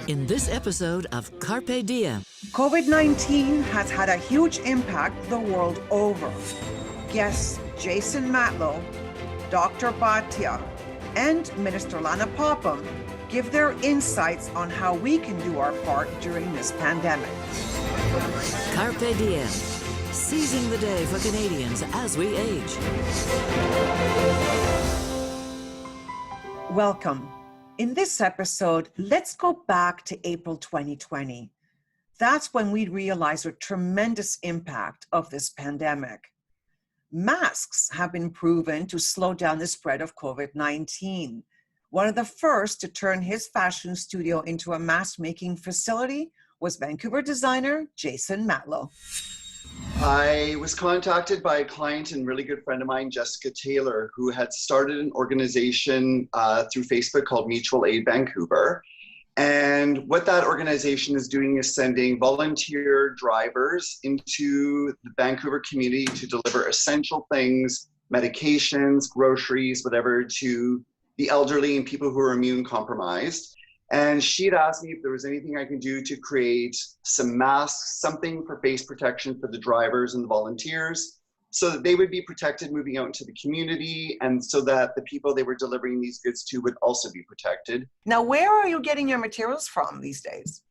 In this episode of Carpe Diem, COVID-19 has had a huge impact the world over. Guests Jason Matlow, Dr. Bhatia, and Minister Lana Popham give their insights on how we can do our part during this pandemic. Carpe Diem, seizing the day for Canadians as we age. Welcome. In this episode, let's go back to April 2020. That's when we realized the tremendous impact of this pandemic. Masks have been proven to slow down the spread of COVID-19. One of the first to turn his fashion studio into a mask-making facility was Vancouver designer Jason Matlow. I was contacted by a client and really good friend of mine, Jessica Taylor, who had started an organization through Facebook called Mutual Aid Vancouver. And what that organization is doing is sending volunteer drivers into the Vancouver community to deliver essential things, medications, groceries, whatever, to the elderly and people who are immune compromised. And she'd asked me if there was anything I could do to create some masks, something for face protection for the drivers and the volunteers, so that they would be protected moving out into the community, and so that the people they were delivering these goods to would also be protected. Now, where are you getting your materials from these days?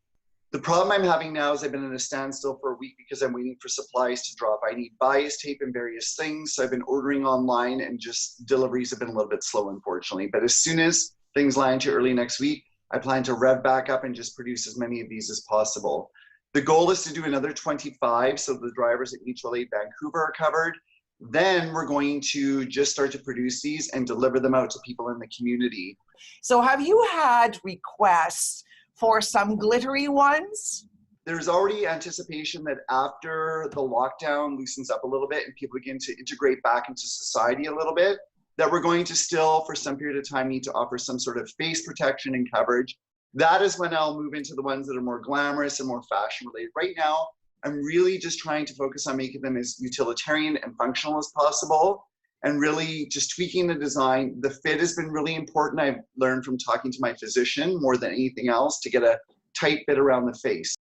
The problem I'm having now is I've been in a standstill for a week because I'm waiting for supplies to drop. I need bias tape and various things, so I've been ordering online, and just deliveries have been a little bit slow, unfortunately. But as soon as things land to early next week, I plan to rev back up and just produce as many of these as possible. The goal is to do another 25 so the drivers at Mutual Aid Vancouver are covered. Then we're going to just start to produce these and deliver them out to people in the community. So have you had requests for some glittery ones? There's already anticipation that after the lockdown loosens up a little bit and people begin to integrate back into society a little bit, that we're going to still, for some period of time, need to offer some sort of face protection and coverage. That is when I'll move into the ones that are more glamorous and more fashion related. Right now, I'm really just trying to focus on making them as utilitarian and functional as possible, and really just tweaking the design. The fit has been really important. I've learned from talking to my physician more than anything else to get a tight fit around the face.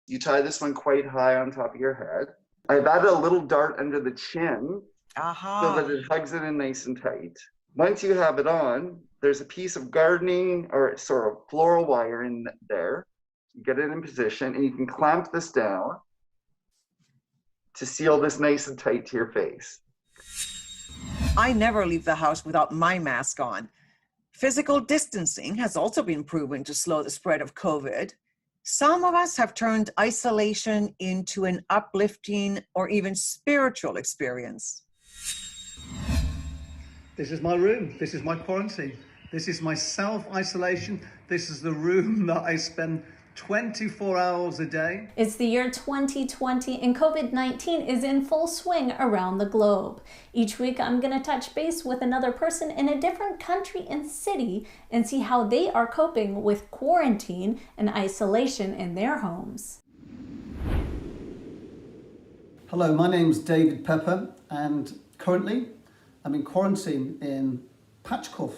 You tie this one quite high on top of your head. I've added a little dart under the chin so that it hugs it in nice and tight. Once you have it on, there's a piece of gardening or sort of floral wire in there. You get it in position and you can clamp this down to seal this nice and tight to your face. I never leave the house without my mask on. Physical distancing has also been proven to slow the spread of COVID. Some of us have turned isolation into an uplifting or even spiritual experience. This is my room. This is my quarantine. This is my self-isolation. This is the room that I spend 24 hours a day. It's the year 2020 and COVID-19 is in full swing around the globe. Each week I'm going to touch base with another person in a different country and city and see how they are coping with quarantine and isolation in their homes. Hello, my name's David Pepper, and currently I'm in quarantine in Paczków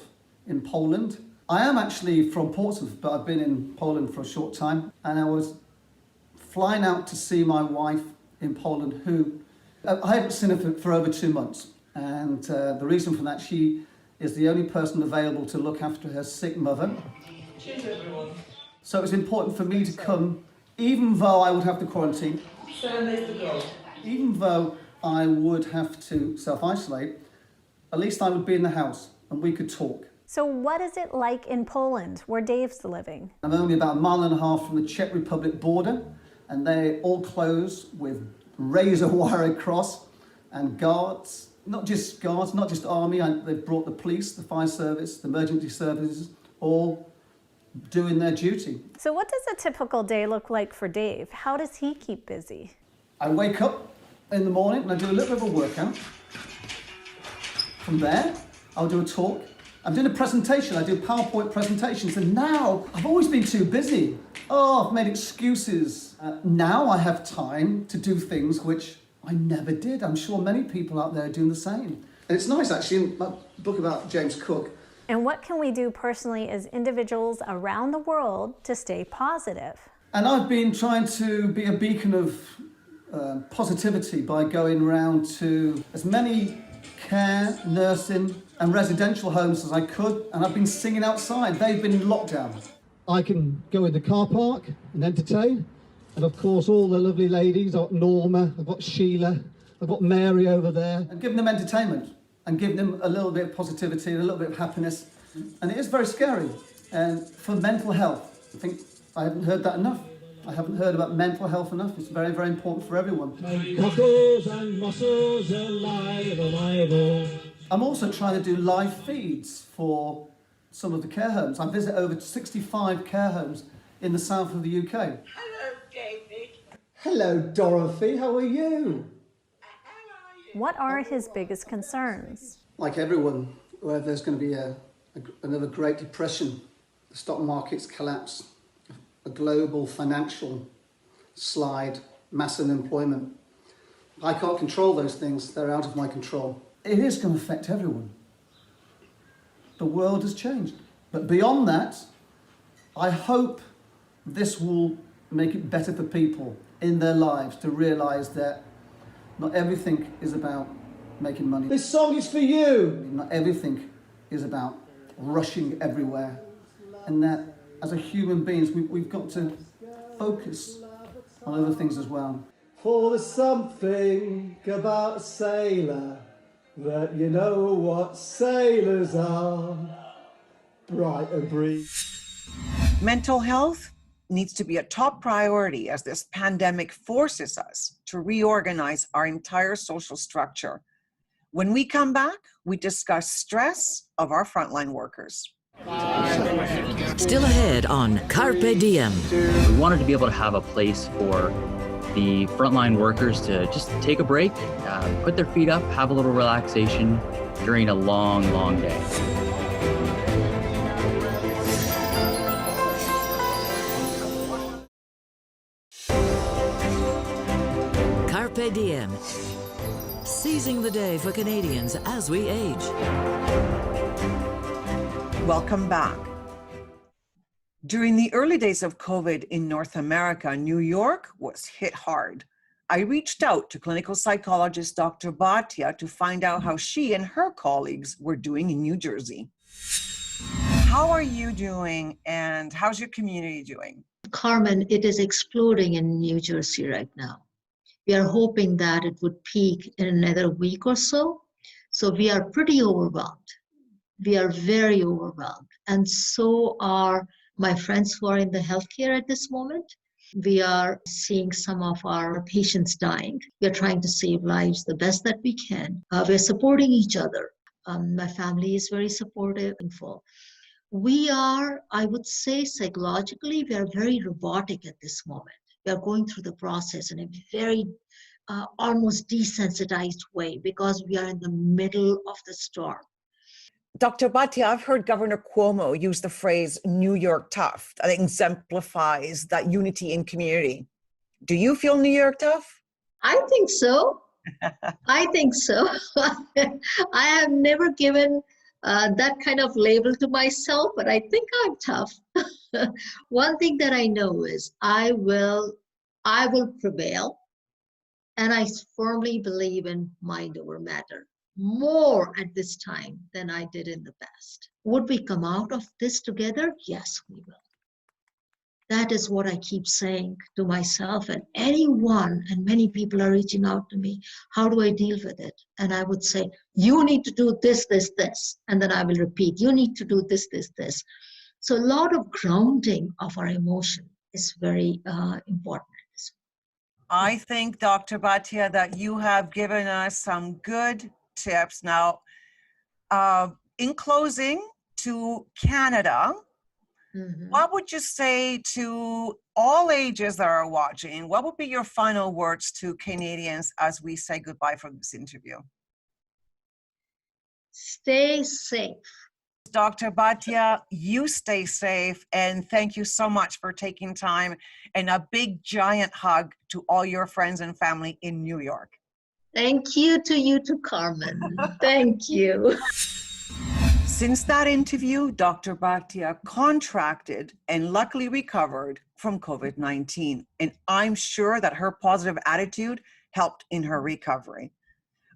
in Poland. I am actually from Portsmouth, but I've been in Poland for a short time, and I was flying out to see my wife in Poland, who I haven't seen her for over 2 months. And the reason for that, she is the only person available to look after her sick mother. Cheers, everyone. So it's important for me to come, even though I would have to quarantine, 7 days to go. even though I would have to self-isolate, at least I would be in the house and we could talk. So what is it like in Poland, where Dave's living? I'm only about 1.5 miles from the Czech Republic border, and they're all closed with razor wire across, and guards, not just army, they've brought the police, the fire service, the emergency services, all doing their duty. So what does a typical day look like for Dave? How does he keep busy? I wake up in the morning and I do a little bit of a workout. From there, I'll do a talk. I'm doing a presentation, I do PowerPoint presentations, and now I've always been too busy. I've made excuses. Now I have time to do things which I never did. I'm sure many people out there are doing the same. And it's nice, actually, in my book about James Cook, And what can we do personally as individuals around the world to stay positive? And I've been trying to be a beacon of positivity by going around to as many care, nursing and residential homes as I could, and I've been singing outside. They've been in lockdown. I can go in the car park and entertain, and of course all the lovely ladies. I've got Norma, I've got Sheila, I've got Mary over there, and giving them entertainment and giving them a little bit of positivity and a little bit of happiness. And it is very scary. And for mental health, I think I haven't heard that enough. I haven't heard about mental health enough. It's very, very important for everyone. Cockles and mussels alive, alive. I'm also trying to do live feeds for some of the care homes. I visit over 65 care homes in the south of the UK. Hello, David. Hello, Dorothy. How are you? What are his biggest concerns? Like everyone, where there's going to be another Great Depression, the stock markets collapse, a global financial slide, mass unemployment. I can't control those things. They're out of my control. It is going to affect everyone. The world has changed. But beyond that, I hope this will make it better for people in their lives to realise that not everything is about making money. This song is for you. Not everything is about rushing everywhere. And that as a human beings, we've got to focus on other things as well. For there's something about a sailor that you know what sailors are. Bright and breeze. Mental health needs to be a top priority as this pandemic forces us to reorganize our entire social structure. When we come back, we discuss stress of our frontline workers. Still ahead on Carpe Diem. We wanted to be able to have a place for the frontline workers to just take a break, put their feet up, have a little relaxation during a long, long day. Carpe Diem. Seizing the day for Canadians as we age. Welcome back. During the early days of COVID in North America, New York was hit hard. I reached out to clinical psychologist Dr. Bhatia to find out how she and her colleagues were doing in New Jersey. How are you doing and how's your community doing? Carmen, it is exploding in New Jersey right now. We are hoping that it would peak in another week or so. So we are pretty overwhelmed. We are very overwhelmed. And so are my friends who are in the healthcare at this moment. We are seeing some of our patients dying. We are trying to save lives the best that we can. We're supporting each other. My family is very supportive and full. We are, I would say psychologically, we are very robotic at this moment. We are going through the process in a very almost desensitized way because we are in the middle of the storm. Dr. Bhatia, I've heard Governor Cuomo use the phrase New York tough. That exemplifies that unity in community. Do you feel New York tough? I think so. I think so. I have never given that kind of label to myself, but I think I'm tough. One thing that I know is I will prevail, and I firmly believe in mind over matter more at this time than I did in the past. Would we come out of this together? Yes, we will. That is what I keep saying to myself and anyone, and many people are reaching out to me. How do I deal with it? And I would say, you need to do this, this, this. And then I will repeat, you need to do this, this, this. So a lot of grounding of our emotion is very important. I think, Dr. Bhatia, that you have given us some good tips. Now, in closing, to Canada, what would you say to all ages that are watching? What would be your final words to Canadians as we say goodbye for this interview? Stay safe. Dr. Bhatia, you stay safe, and thank you so much for taking time, and a big giant hug to all your friends and family in New York. Thank you to you too, Carmen. Thank you. Since that interview, Dr. Bhatia contracted and luckily recovered from COVID-19. And I'm sure that her positive attitude helped in her recovery.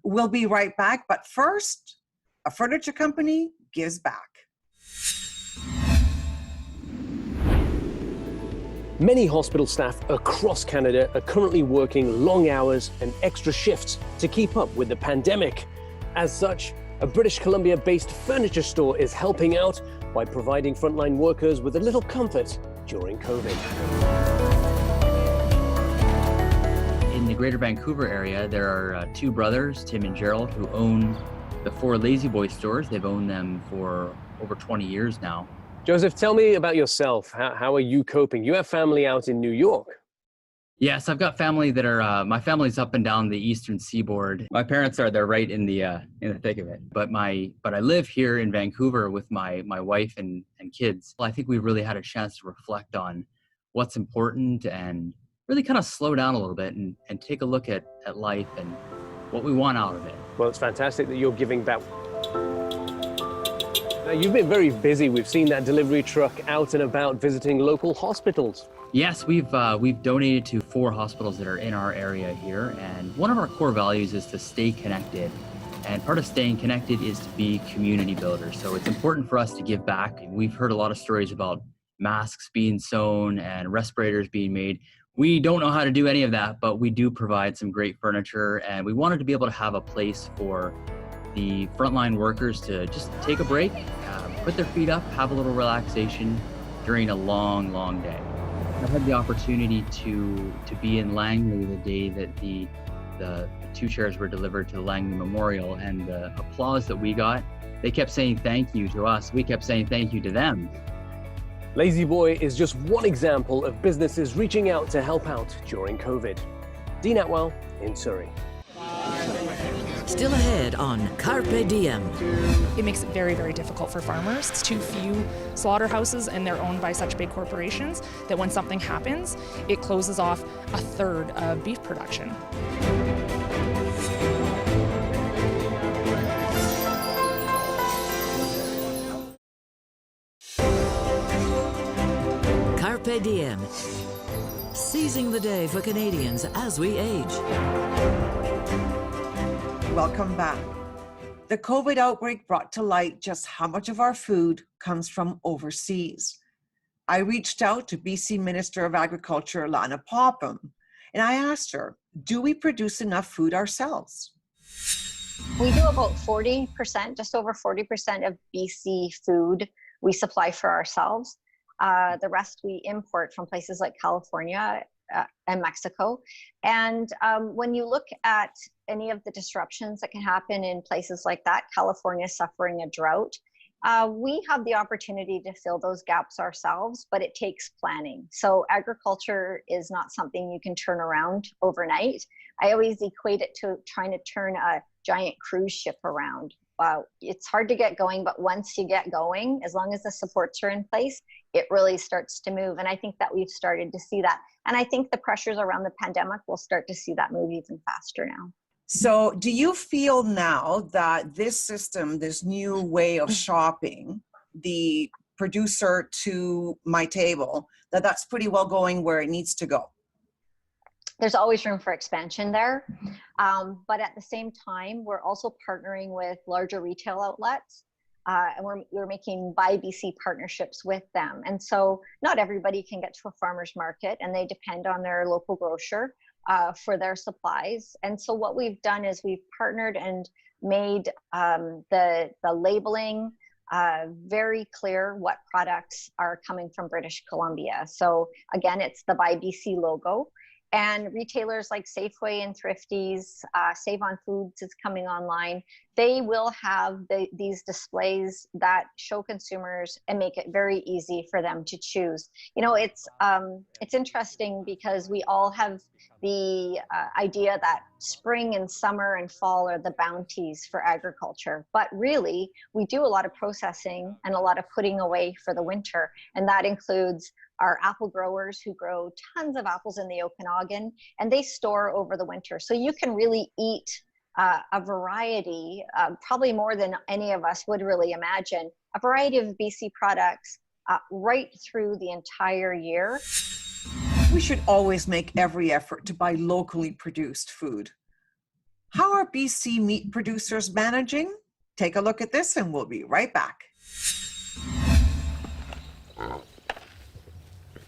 We'll be right back, but first, a furniture company gives back. Many hospital staff across Canada are currently working long hours and extra shifts to keep up with the pandemic. As such, a British Columbia-based furniture store is helping out by providing frontline workers with a little comfort during COVID. In the Greater Vancouver area, there are two brothers, Tim and Gerald, who own the 4 Lazy Boy stores. They've owned them for over 20 years now. Joseph, tell me about yourself. How are you coping? You have family out in New York. Yes, I've got family that are, my family's up and down the eastern seaboard. My parents they're right in the thick of it. But I live here in Vancouver with my wife and kids. Well, I think we really had a chance to reflect on what's important and really kind of slow down a little bit and take a look at life and what we want out of it. Well, it's fantastic that you're giving back. Now, you've been very busy. We've seen that delivery truck out and about visiting local hospitals. Yes, we've donated to 4 hospitals that are in our area here, and one of our core values is to stay connected. And part of staying connected is to be community builders. So it's important for us to give back. We've heard a lot of stories about masks being sewn and respirators being made. We don't know how to do any of that, but we do provide some great furniture, and we wanted to be able to have a place for the frontline workers to just take a break, put their feet up, have a little relaxation during a long, long day. I had the opportunity to be in Langley the day that the 2 chairs were delivered to the Langley Memorial, and the applause that we got, they kept saying thank you to us. We kept saying thank you to them. Lazy Boy is just one example of businesses reaching out to help out during COVID. Dean Atwell in Surrey. Still ahead on Carpe Diem. It makes it very, very difficult for farmers. It's too few slaughterhouses, and they're owned by such big corporations that when something happens, it closes off a third of beef production. Carpe Diem. Seizing the day for Canadians as we age. Welcome back. The COVID outbreak brought to light just how much of our food comes from overseas. I reached out to BC Minister of Agriculture, Lana Popham, and I asked her, do we produce enough food ourselves? We do about 40%, just over 40% of BC food we supply for ourselves. The rest we import from places like California and Mexico. And when you look at any of the disruptions that can happen in places like that, California suffering a drought, we have the opportunity to fill those gaps ourselves, but it takes planning. So agriculture is not something you can turn around overnight. I always equate it to trying to turn a giant cruise ship around. It's hard to get going, but once you get going, as long as the supports are in place, it really starts to move. And I think that we've started to see that. And I think the pressures around the pandemic will start to see that move even faster now. So do you feel now that this system, this new way of shopping, the producer to my table, that's pretty well going where it needs to go? There's always room for expansion there. But at the same time, we're also partnering with larger retail outlets. And we're making Buy BC partnerships with them. And so not everybody can get to a farmer's market, and they depend on their local grocer for their supplies. And so what we've done is we've partnered and made the labeling very clear what products are coming from British Columbia. So again, it's the Buy BC logo. And retailers like Safeway and Thrifties, Save on Foods is coming online. They will have these displays that show consumers and make it very easy for them to choose. You know, it's interesting because we all have the idea that spring and summer and fall are the bounties for agriculture. But really, we do a lot of processing and a lot of putting away for the winter. And that includes our apple growers who grow tons of apples in the Okanagan, and they store over the winter. So you can really eat a variety, probably more than any of us would really imagine, a variety of BC products right through the entire year. We should always make every effort to buy locally produced food. How are BC meat producers managing? Take a look at this and we'll be right back.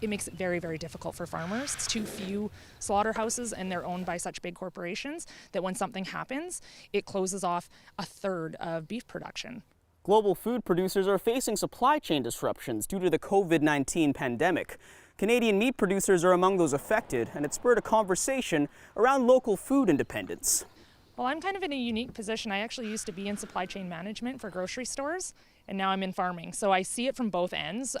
It makes it very, very difficult for farmers. It's too few slaughterhouses and they're owned by such big corporations that when something happens, it closes off a third of beef production. Global food producers are facing supply chain disruptions due to the COVID-19 pandemic. Canadian meat producers are among those affected, and it spurred a conversation around local food independence. Well, I'm kind of in a unique position. I actually used to be in supply chain management for grocery stores, and now I'm in farming. So I see it from both ends.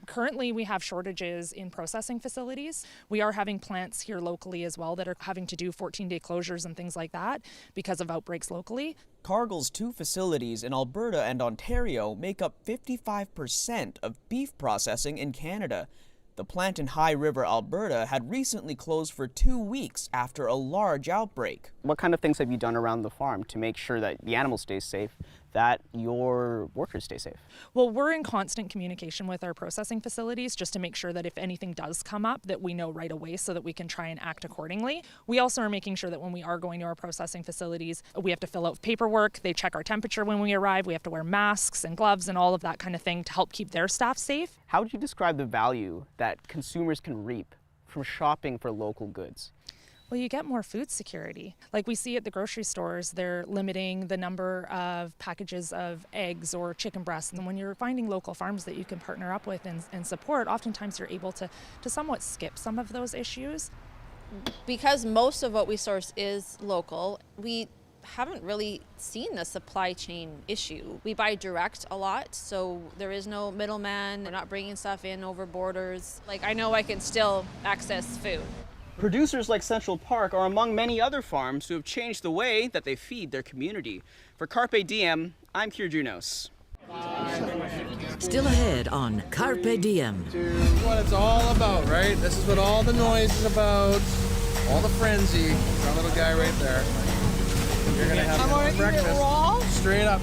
Currently, we have shortages in processing facilities. We are having plants here locally as well that are having to do 14-day closures and things like that because of outbreaks locally. Cargill's 2 facilities in Alberta and Ontario make up 55% of beef processing in Canada. The plant in High River, Alberta, had recently closed for 2 weeks after a large outbreak. What kind of things have you done around the farm to make sure that the animals stay safe, that your workers stay safe? Well, we're in constant communication with our processing facilities just to make sure that if anything does come up that we know right away so that we can try and act accordingly. We also are making sure that when we are going to our processing facilities, we have to fill out paperwork, they check our temperature when we arrive, we have to wear masks and gloves and all of that kind of thing to help keep their staff safe. How would you describe the value that consumers can reap from shopping for local goods? Well, you get more food security. Like we see at the grocery stores, they're limiting the number of packages of eggs or chicken breasts. And when you're finding local farms that you can partner up with and support, oftentimes you're able to somewhat skip some of those issues. Because most of what we source is local, we haven't really seen the supply chain issue. We buy direct a lot, so there is no middleman. We're not bringing stuff in over borders. Like, I know I can still access food. Producers like Central Park are among many other farms who have changed the way that they feed their community. For Carpe Diem, I'm Kier Junos. Still ahead on Carpe Diem. What it's all about, right? This is what all the noise is about. All the frenzy. That little guy right there. You're gonna have breakfast straight up.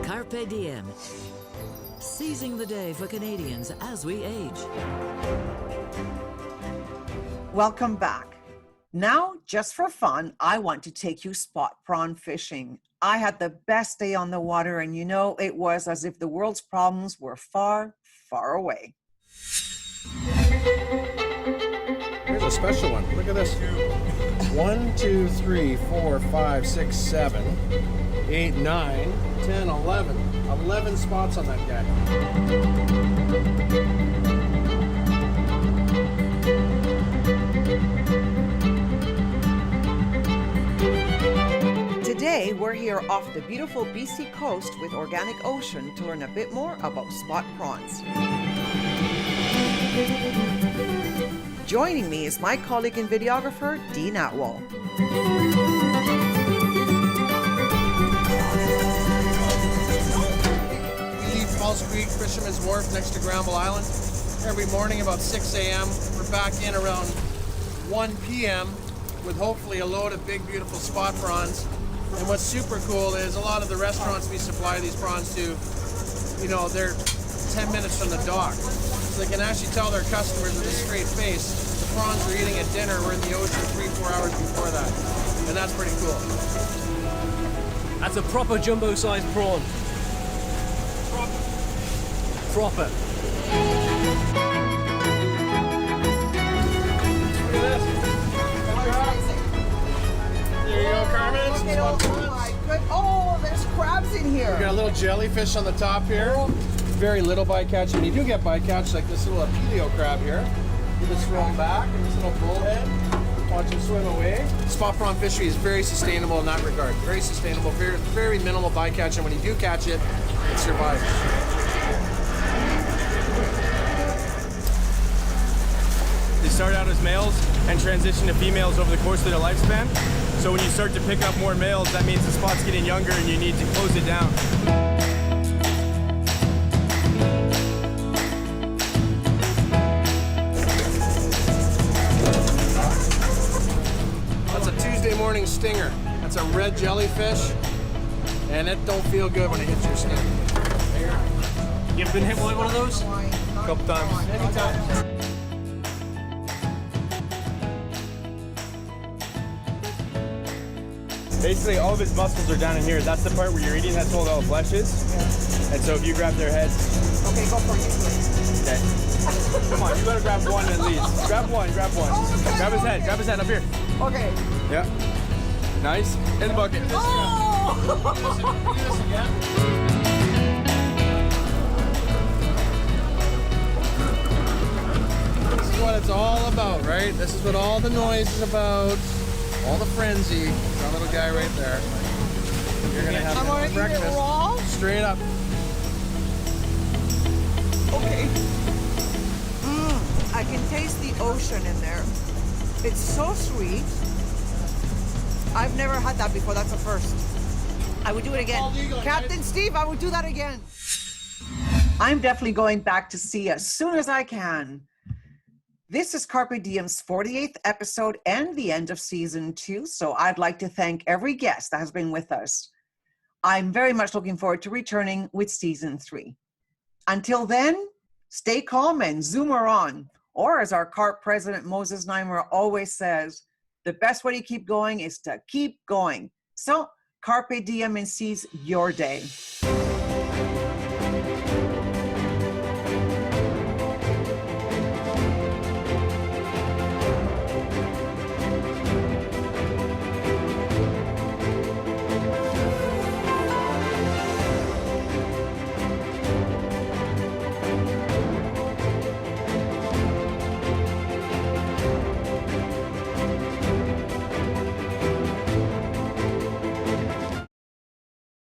Carpe Diem. Seizing the day for Canadians as we age. Welcome back. Now, just for fun, I want to take you spot prawn fishing. I had the best day on the water, and you know, it was as if the world's problems were far, far away. Here's a special one. Look at this. 1, 2, 3, 4, 5, 6, 7, 8, 9, 10, 11. 11 spots on that guy. Today, we're here off the beautiful BC coast with Organic Ocean to learn a bit more about spot prawns. Joining me is my colleague and videographer, Dean Atwell. We leave Falls Creek, Fisherman's Wharf next to Granville Island every morning about 6 a.m. We're back in around 1 p.m. with hopefully a load of big, beautiful spot prawns. And what's super cool is a lot of the restaurants we supply these prawns to, you know, they're 10 minutes from the dock. So they can actually tell their customers with a straight face, the prawns we're eating at dinner were in the ocean 3-4 hours before that. And that's pretty cool. That's a proper jumbo-sized prawn. Proper. There you go, Carmen. Oh, there's crabs in here. We got a little jellyfish on the top here. Very little bycatch. And you do get bycatch like this little apelio crab here. You just throw them back and this little bullhead. Watch them swim away. Spot prawn fishery is very sustainable in that regard. Very sustainable, very minimal bycatch. And when you do catch it, it survives. They start out as males and transition to females over the course of their lifespan. So when you start to pick up more males, that means the spot's getting younger and you need to close it down. warning stinger. That's a red jellyfish, and it don't feel good when it hits your skin. You ever been hit with one of those? A couple times. Many times. Basically, all of his muscles are down in here. That's the part where you're eating. That's all the flesh is. Yeah. And so if you grab their heads. Okay, go for it. Okay. Come on, you gotta grab one at least. Grab one, grab one. Okay, grab his head, grab his head up here. Okay. Yeah. Nice. In the bucket. Oh! Do this again. This is what it's all about, right? This is what all the noise is about. All the frenzy. That little guy right there. You're gonna have breakfast. Eat it raw? Straight up. Okay. I can taste the ocean in there. It's so sweet. I've never had that before. That's a first. I would do it again. Captain Steve, I would do that again. I'm definitely going back to sea as soon as I can. This is Carpe Diem's 48th episode and the end of season 2, so I'd like to thank every guest that has been with us. I'm very much looking forward to returning with season 3. Until then, stay calm and zoomer on. Or as our Carpe president Moses Neimer always says, the best way to keep going is to keep going. So, Carpe Diem and seize your day.